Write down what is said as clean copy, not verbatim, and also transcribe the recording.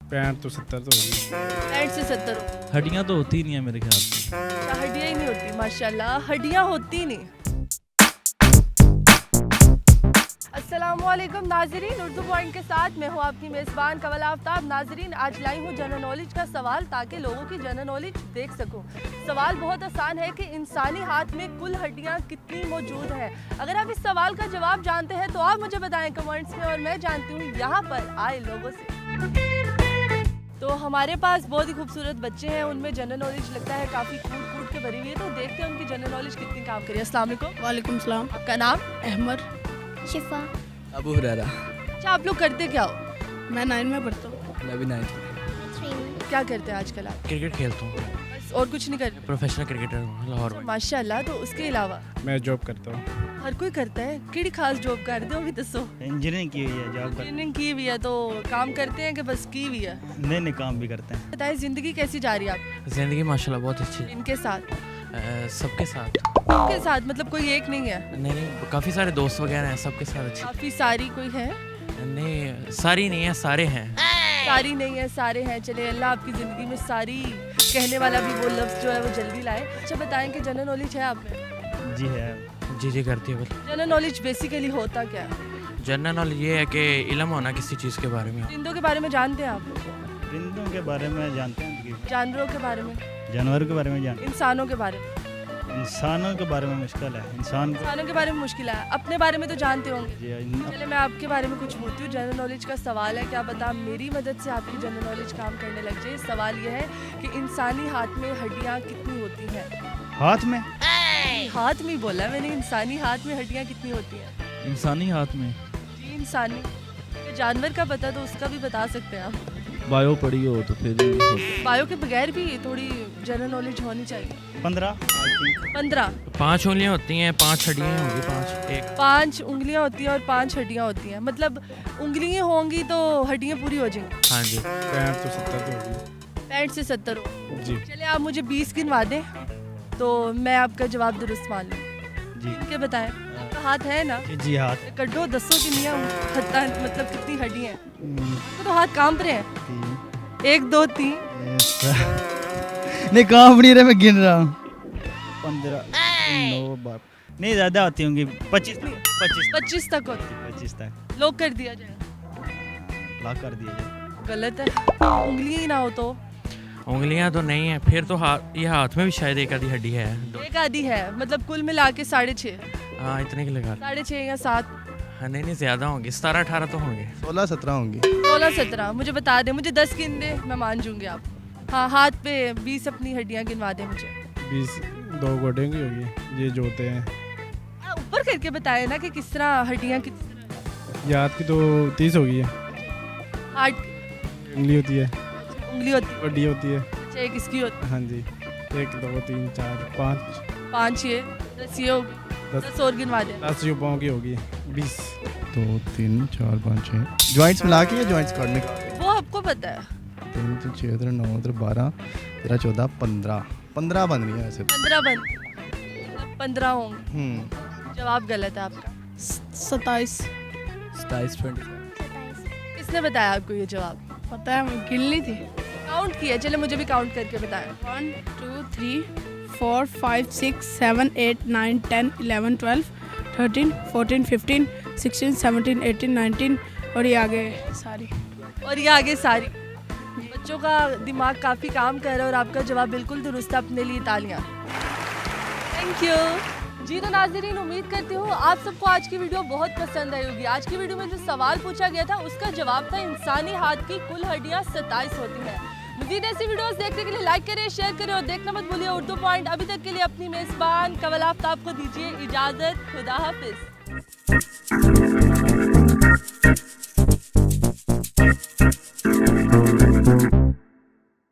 65 तो 70 तो होगी। 65 से 70 हो। हड्डियाँ तो होती ही नहीं है मेरे ख्याल से। अच्छा, हड्डियाँ ही नहीं होती, माशाल्लाह हड्डियाँ होती नहीं। अस्सलामुअलैकुम नाजरीन, उर्दू पॉइंट के साथ मैं हूँ आपकी मेज़बान कवल आफ्ताब। नाजरीन, आज लाई हूँ जनरल नॉलेज का सवाल ताकि लोगों की जनरल नॉलेज देख सकूँ। सवाल बहुत आसान है कि इंसानी हाथ में कुल हड्डियाँ कितनी मौजूद हैं। अगर आप इस सवाल का जवाब जानते हैं तो आप मुझे बताएं कमेंट्स में, और मैं जानती हूँ यहाँ पर आए लोगों से। तो हमारे पास बहुत ही खूबसूरत बच्चे हैं, उनमें जनरल नॉलेज लगता है काफ़ी कूट कूट के भरी हुई है, तो देखते हैं उनकी जनरल नॉलेज कितनी काम करी है। अस्सलाम वालेकुम। वालेकुम सलाम। आपका नाम? अहमद। शिफा। अबू हुरैरा। अच्छा, आप लोग करते क्या हो? मैं 9 में पढ़ता हूँ। मैं भी 9th। क्या करते हैं आजकल आप? क्रिकेट खेलता हूँ, बस और कुछ नहीं करते? प्रोफेशनल क्रिकेटर हूँ लाहौर में। माशाल्लाह। तो उसके अलावा मैं जॉब करता हूँ। हर कोई करता है, किड़ी खास जॉब करते हो भी दसो? इंजीनियरिंग की हुई है, जॉब कर ट्रेनिंग की भी है तो काम करते हैं कि बस की भी है? नए नए काम भी करते हैं। बताएं जिंदगी कैसी जा रही है आप ज़िंदगी माशाल्लाह बहुत अच्छी है। इनके साथ? सबके साथ। सबके साथ मतलब कोई एक नहीं है? नहीं, काफ़ी सारे दोस्त वगैरह हैं, सबके साथ अच्छी। काफी सारी कोई है? नहीं, सारी नहीं है, सारे हैं। सारी नहीं है, सारे हैं। चले, अल्लाह आपकी ज़िंदगी में सारी कहने वाला भी वो लफ्ज़ जो है वो जल्दी लाए। अच्छा, बताएं कि जनरल नॉलेज है आप में? जी है। जी करती है। बस जनरल नॉलेज बेसिकली होता क्या है? जनरल नॉलेज ये है कि इल्म होना किसी चीज़ के बारे में। परिंदों के बारे में जानते हैं आप? परिंदों के बारे में जानते हैं, जानवरों के बारे में? जानवरों के बारे में जानते इंसानों के बारे में? हैं। इंसानों के बारे में मुश्किल है। इंसानों के बारे में मुश्किल है, अपने बारे में तो जानते होंगे। जी, चले, मैं आपके बारे में कुछ पूछती हूँ। जनरल नॉलेज का सवाल है, क्या पता मेरी मदद से आपकी जनरल नॉलेज काम करने लग जाए। सवाल यह है कि इंसानी हाथ में हड्डियाँ कितनी होती हैं? हाथ में? हाथ में ही बोला मैंने, इंसानी हाथ में हड्डियाँ कितनी होती हैं? इंसानी हाथ में जी इंसानी। जानवर का पता तो उसका भी बता सकते हैं आप। बायो पड़ी हो तो फिर बायो के बगैर भी थोड़ी जनरल नॉलेज होनी चाहिए। 15। 15? 5 उंगलियाँ होती हैं, 5 हड्डियाँ होंगी, 5 5 उंगलियाँ होती हैं और 5 हड्डियाँ होती हैं, मतलब उंगलियाँ होंगी तो हड्डियाँ पूरी हो जाएंगी। हाँ जी। 65 तो 70 तो होगी। 65 से 70 हो। जी। चले, आप मुझे 20 गिनवा दें तो मैं आपका जवाब दुरुस्त मान लूँ। जी। इनके बताएं, आपका हाथ है ना? जी हाथ। कड्डो दसो कितनी हत्ता मतलब कितनी हड्डी हैं? तो हाथ कांप रहे हैं। 1 2 3। नहीं, कांप नहीं रहे, मैं गिन रहा हूँ। 15 9 12 नहीं, ज़्यादा होती होंगी। 25 25 तक होती। 25 तक लोग कर दिया जाए। लॉक कर दिया जाए। गलत है, उंगलियां ही ना हो तो? उंगलियाँ तो नहीं है, फिर तो ये हाथ में भी शायद एक आधी हड्डी है। एक आधी है, मतलब कुल मिला के 6.5। हाँ, इतने की लगा। 6.5 या 7? हाँ, नहीं ज़्यादा होंगे, 17 18 तो होंगे। 16 17 होंगी। 16 17? मुझे बता दे, मुझे 10 गिन दे, मैं मान जूंगी आप। हाँ, हाथ पे 20 अपनी हड्डियाँ गिनवा दे मुझे। 20 2 गोडे की होगी, ये जो होते हैं। ऊपर करके बताए ना कि किस तरह हड्डियाँ किस तरह। ये हाथ की तो 30 होगी है। हाथ उंगली होती है, उंगली होती है। हड्डी होती है। अच्छा, एक इसकी होती है। हाँ जी। 1 2 3 4 5 5 ये 10 ये होगी। 10 और गिनवा दे। 10 जो पाँव की होगी। 20 2 3 4 5 6 जॉइंट्स मिला के या जॉइंट्स काट में? वो आपको पता है? 3 3 6 3 9 12 13 14 15 बन रही है वैसे। 15 बन 15 होंगे। जवाब गलत है आपका। 27। 27 25। किसने बताया आपको ये जवाब? पता है, मैं गिन ली थी। काउंट किया? चले, मुझे भी काउंट करके बताएं। 1 2 3 4 5 6 7 8 9 10 11 12 13 14 15 16 17 18 19 और ये आगे सारी। और ये आगे सारी। बच्चों का दिमाग काफ़ी काम कर रहा है और आपका जवाब बिल्कुल दुरुस्त है। अपने लिए तालियां। थैंक यू जी। तो नाज़रीन, उम्मीद करती हूँ आप सबको आज की वीडियो बहुत पसंद आई होगी। आज की वीडियो में जो सवाल पूछा गया था उसका जवाब था इंसानी हाथ की कुल हड्डियाँ 27 होती हैं। मज़ीद ऐसी वीडियोस देखने के लिए लाइक करें, शेयर करें और देखना मत भूलिए उर्दू पॉइंट। अभी तक के लिए अपनी मेज़बान कवल आफ्ताब को दीजिए इजाज़त। खुदा हाफिज़।